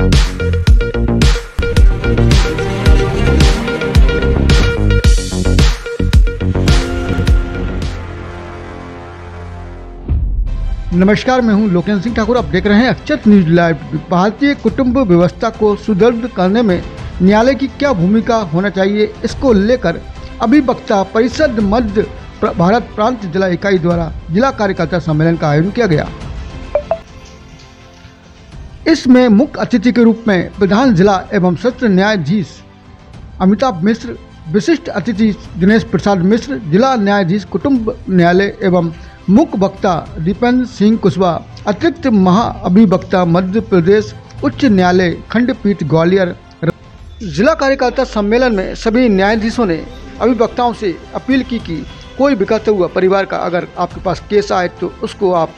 नमस्कार, मैं हूं लोकेन्द्र सिंह ठाकुर। आप देख रहे हैं अक्षत न्यूज लाइव। भारतीय कुटुंब व्यवस्था को सुदृढ़ करने में न्यायालय की क्या भूमिका होना चाहिए, इसको लेकर अभिवक्ता परिषद मध्य भारत प्रांत जिला इकाई द्वारा जिला कार्यकर्ता सम्मेलन का आयोजन किया गया। इसमें मुख्य अतिथि के रूप में प्रधान जिला एवं सत्र न्यायाधीश अमिताभ मिश्र, विशिष्ट अतिथि दिनेश प्रसाद मिश्र, जिला न्यायाधीश कुटुंब न्यायालय एवं मुख्य वक्ता दीपेंद्र सिंह कुशवाहा, अतिरिक्त महाअभिवक्ता मध्य प्रदेश उच्च न्यायालय खंडपीठ ग्वालियर। जिला कार्यकर्ता सम्मेलन में सभी न्यायाधीशों ने अभिवक्ताओं से अपील की कि कोई बिखरता हुआ परिवार का अगर आपके पास केस आए तो उसको आप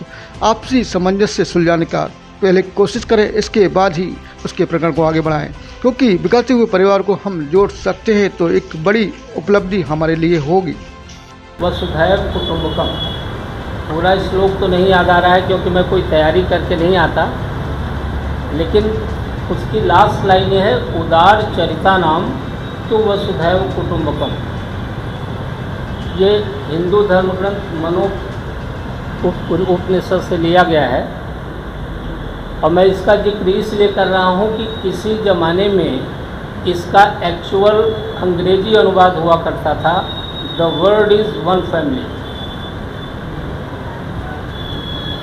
आपसी सामंजस्य से सुलझाने का पहले कोशिश करें, इसके बाद ही उसके प्रकरण को आगे बढ़ाएं, क्योंकि बिखरते हुए परिवार को हम जोड़ सकते हैं तो एक बड़ी उपलब्धि हमारे लिए होगी। वसुधैव कुटुंबकम पूरा श्लोक तो नहीं याद आ रहा है क्योंकि मैं कोई तैयारी करके नहीं आता, लेकिन उसकी लास्ट लाइन ये है, उदार चरिता नाम तो वसुधैव कुटुंबकम। ये हिंदू धर्म ग्रंथ मनो उपनिषद से लिया गया है और मैं इसका जिक्र इसलिए कर रहा हूँ कि किसी ज़माने में इसका एक्चुअल अंग्रेजी अनुवाद हुआ करता था, the world is one family,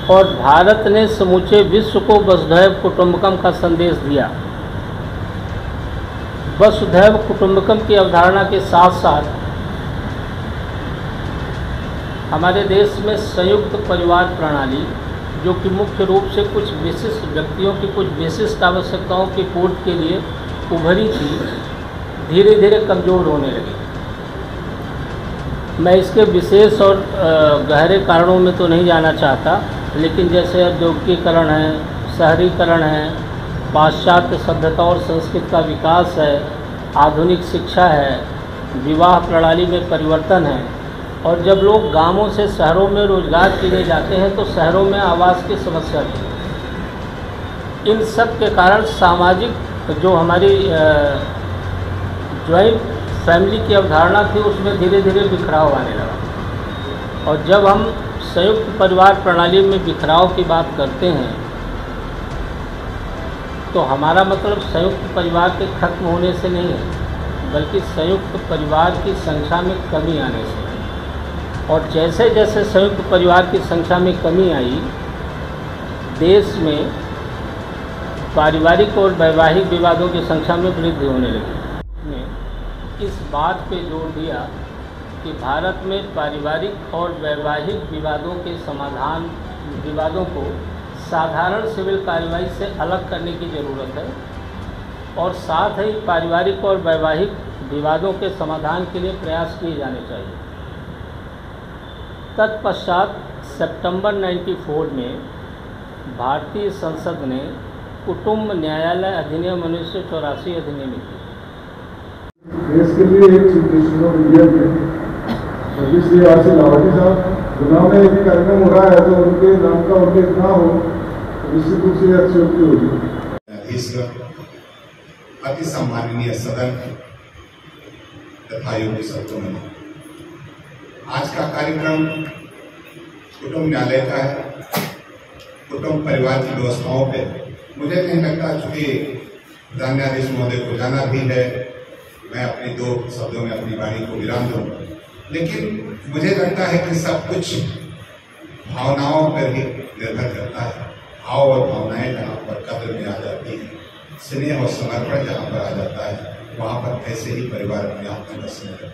और भारत ने समूचे विश्व को वसुधैव कुटुंबकम का संदेश दिया। वसुधैव कुटुंबकम की अवधारणा के साथ साथ हमारे देश में संयुक्त परिवार प्रणाली, जो कि मुख्य रूप से कुछ विशिष्ट व्यक्तियों की कुछ विशिष्ट आवश्यकताओं की पूर्ति के लिए उभरी थी, धीरे धीरे कमज़ोर होने लगी। मैं इसके विशेष और गहरे कारणों में तो नहीं जाना चाहता, लेकिन जैसे औद्योगिकीकरण है, शहरीकरण है, पाश्चात्य सभ्यता और संस्कृति का विकास है, आधुनिक शिक्षा है, विवाह प्रणाली में परिवर्तन है, और जब लोग गांवों से शहरों में रोजगार के लिए जाते हैं तो शहरों में आवास की समस्या थी। इन सब के कारण सामाजिक जो हमारी जॉइंट फैमिली की अवधारणा थी उसमें धीरे धीरे बिखराव आने लगा। और जब हम संयुक्त परिवार प्रणाली में बिखराव की बात करते हैं तो हमारा मतलब संयुक्त परिवार के खत्म होने से नहीं है, बल्कि संयुक्त परिवार की संख्या में कमी आने से। और जैसे जैसे संयुक्त परिवार की संख्या में कमी आई, देश में पारिवारिक और वैवाहिक विवादों की संख्या में वृद्धि होने लगी। इस बात पे जोर दिया कि भारत में पारिवारिक और वैवाहिक विवादों को साधारण सिविल कार्रवाई से अलग करने की ज़रूरत है, और साथ ही पारिवारिक और वैवाहिक विवादों के समाधान के लिए प्रयास किए जाने चाहिए। तत्पश्चात सितंबर 94 में भारतीय संसद ने कुटुंब न्यायालय अधिनियम 1984 अधिनियमित किया। देश के लिए एक चीज़ मीडिया में इसलिए आज से लावटी साहब चुनाव में यदि कार्यक्रम हो रहा है तो उनके नाम का उल्लेख ना हो तो निश्चित रूप से अच्छी होगी। अति सम्माननीय सदन तथा योग्य शब्दों में आज का कार्यक्रम कुटुंब न्यायालय का है। कुटुंब परिवार की व्यवस्थाओं पे मुझे नहीं लगता, चूँकि प्रधान न्यायाधीश महोदय को जाना भी है, मैं अपने दो शब्दों में अपनी वाणी को विराम दूँ, लेकिन मुझे लगता है कि सब कुछ भावनाओं पर ही निर्भर करता है। भाव और भावनाएं जहाँ पर कब्र में आ जाती हैं, स्नेह और समर्पण जहाँ पर आ जाता है, वहाँ पर कैसे ही परिवार अपने आप में बसने लगता है।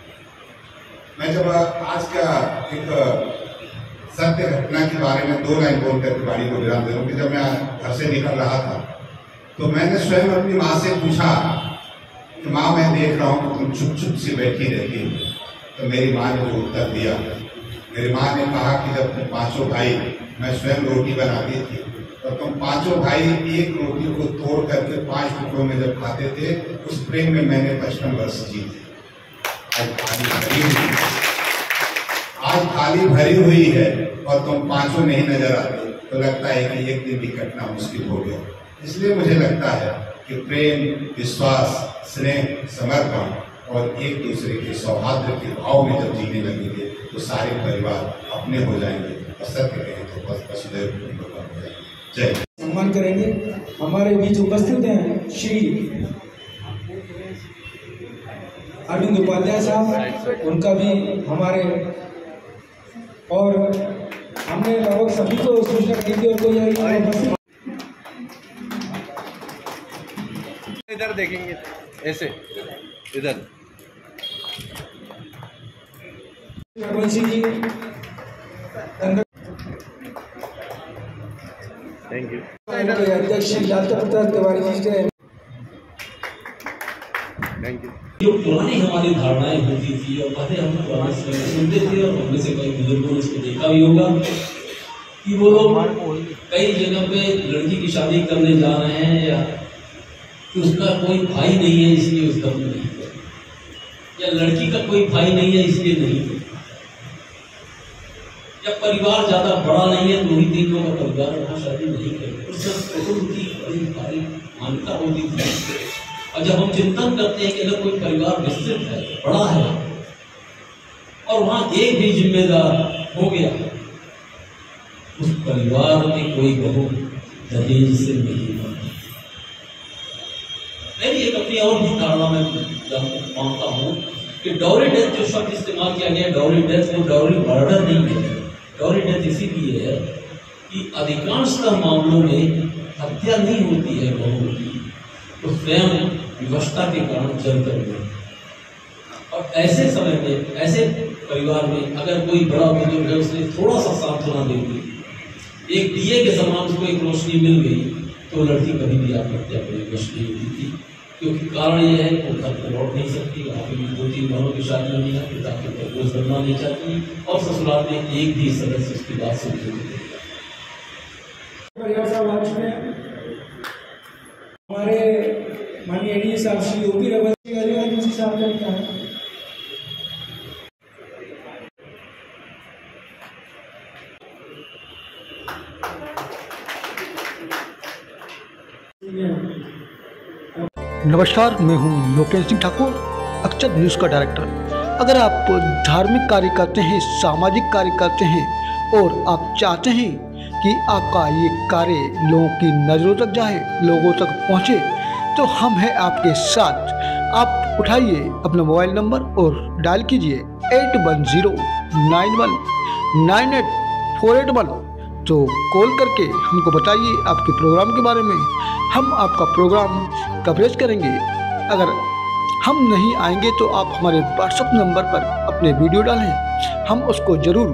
मैं जब आज का एक सत्य घटना के बारे में 2 लाइन बोलकर वाणी को विराम दे रहा हूँ कि जब मैं घर से निकल रहा था तो मैंने स्वयं अपनी माँ से पूछा कि माँ, मैं देख रहा हूँ कि तुम चुप चुप से बैठी रहती हो। तो मेरी माँ ने जो उत्तर दिया, मेरी माँ ने कहा कि जब तुम 5 भाई, मैं स्वयं रोटी बनाती थी, तो तुम 5 भाई एक रोटी को तोड़ करके 5 टुकड़ों में जब खाते थे, उस प्रेम में मैंने 55 वर्ष जी थे। आज थाली भरी हुई है और तुम 5 नहीं नजर आते, तो लगता है कि एक दिन भी कटना मुश्किल हो गया। इसलिए मुझे लगता है कि प्रेम, विश्वास, स्नेह, समर्पण और एक दूसरे के सौहार्द के भाव में जब जीने लगेंगे तो सारे परिवार अपने हो जाएंगे और सत्य कहें तो बस वसुधैव कुटुंबकम हो जाएंगे। जय। सम्मान करेंगे। हमारे बीच उपस्थित हैं श्री अरविंद उपाध्याय साहब, उनका भी हमारे और हमने लगभग सभी को सूचना की थी और कोई इधर देखेंगे ऐसे इधर जी। Thank you. अध्यक्ष लालता प्रसाद तिवारी जी से थैंक यू। जो पुरानी हमारी धारणाएं होती थी और पहले हम पुराने समय में सुनते थे और उनमें से कई बुजुर्गों ने इसको देखा भी होगा कि वो लोग कई जगह पे लड़की की शादी करने जा रहे हैं या कि उसका कोई भाई नहीं है इसलिए उसका नहीं है, या लड़की का कोई भाई नहीं है इसलिए नहीं है, या परिवार ज्यादा बड़ा नहीं है तो ही 3 लोगों का परिवार वहाँ शादी नहीं करते। उस सब उनकी बड़ी भारी मान्यता होती थी। और जब हम चिंतन करते हैं कि अगर कोई परिवार विस्तृत है, बड़ा है और वहाँ एक भी जिम्मेदार हो गया, उस परिवार में कोई बहू दहेज से नहीं बनती। मैं भी एक अपनी और भी धारणा में मानता हूँ कि डॉरी डेथ जो शब्द इस्तेमाल किया गया, डॉरी डेथ वो डॉरी मर्डर नहीं है। डॉरी डेथ इसीलिए है कि अधिकांशतः मामलों में हत्या नहीं होती है बहू की, तो स्वयं विवशता के कारण जल कर गए। और ऐसे समय में, ऐसे परिवार में अगर कोई बड़ा बुजुर्ग है, उसने थोड़ा सा सांत्वना दे दी, एक दिए के समान उसको एक रोशनी मिल गई, तो लड़की कभी भी आत्महत्या करने की कोशिश नहीं होती थी। क्योंकि कारण यह है कि वो घर पर लौट नहीं सकती, आगे भी 2-3 बहनों की शादी होनी है, पिता के ऊपर बोझ बनना नहीं चाहती और ससुराल में एक भी सदस्य उसकी बात सुनते नहीं। हमारे माननीय एडीजी साहब श्री ओपी रवि जी साहब का क्या है? नमस्कार, मैं हूं लोकेश सिंह ठाकुर, अक्षत न्यूज़ का डायरेक्टर। अगर आप धार्मिक कार्य करते हैं, सामाजिक कार्य करते हैं और आप चाहते हैं कि आपका ये कार्य लोगों की नज़रों तक जाए, लोगों तक पहुंचे, तो हम हैं आपके साथ। आप उठाइए अपना मोबाइल नंबर और डायल कीजिए 8109198481। तो कॉल करके हमको बताइए आपके प्रोग्राम के बारे में, हम आपका प्रोग्राम कवरेज करेंगे। अगर हम नहीं आएंगे तो आप हमारे व्हाट्सएप नंबर पर अपने वीडियो डालें, हम उसको ज़रूर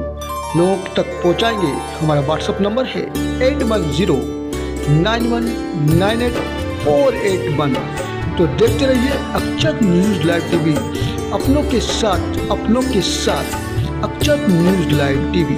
लोगों तक पहुंचाएंगे। हमारा व्हाट्सएप नंबर है 8109198481। तो देखते रहिए अक्षत न्यूज़ लाइव टीवी, अपनों के साथ अक्षत न्यूज़ लाइव टीवी।